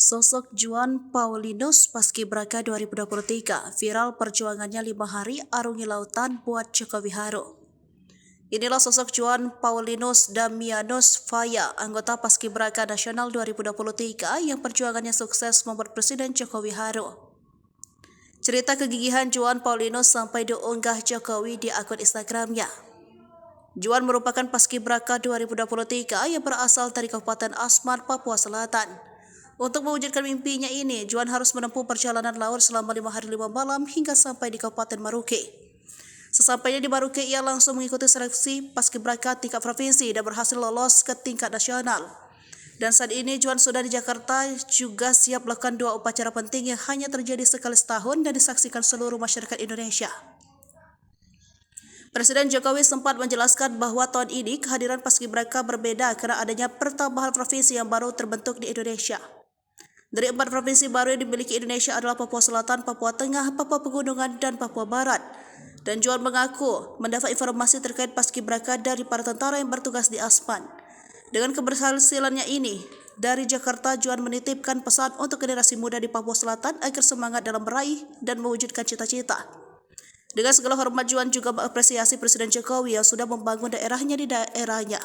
Sosok Juan Paulinus Paskibraka 2023, viral perjuangannya 5 hari arungi lautan buat Jokowi haru. Inilah sosok Juan Paulinus Damianus Faya, anggota Paskibraka Nasional 2023 yang perjuangannya sukses membuat Presiden Jokowi haru. Cerita kegigihan Juan Paulinus sampai diunggah Jokowi di akun Instagramnya. Juan merupakan Paskibraka 2023 yang berasal dari Kabupaten Asmat, Papua Selatan. Untuk mewujudkan mimpinya ini, Juan harus menempuh perjalanan laut selama 5 hari 5 malam hingga sampai di Kabupaten Maruke. Sesampainya di Maruke, ia langsung mengikuti seleksi Paskibraka tingkat provinsi dan berhasil lolos ke tingkat nasional. Dan saat ini Juan sudah di Jakarta, juga siap melakukan 2 upacara penting yang hanya terjadi sekali setahun dan disaksikan seluruh masyarakat Indonesia. Presiden Jokowi sempat menjelaskan bahwa tahun ini kehadiran Paskibraka berbeda karena adanya pertambahan provinsi yang baru terbentuk di Indonesia. Dari 4 provinsi baru yang dimiliki Indonesia adalah Papua Selatan, Papua Tengah, Papua Pegunungan, dan Papua Barat. Dan Juan mengaku mendapat informasi terkait Paskibraka dari para tentara yang bertugas di Asman. Dengan keberhasilannya ini, dari Jakarta Juan menitipkan pesan untuk generasi muda di Papua Selatan agar semangat dalam meraih dan mewujudkan cita-cita. Dengan segala hormat, Juan juga mengapresiasi Presiden Jokowi yang sudah membangun daerahnya di daerahnya.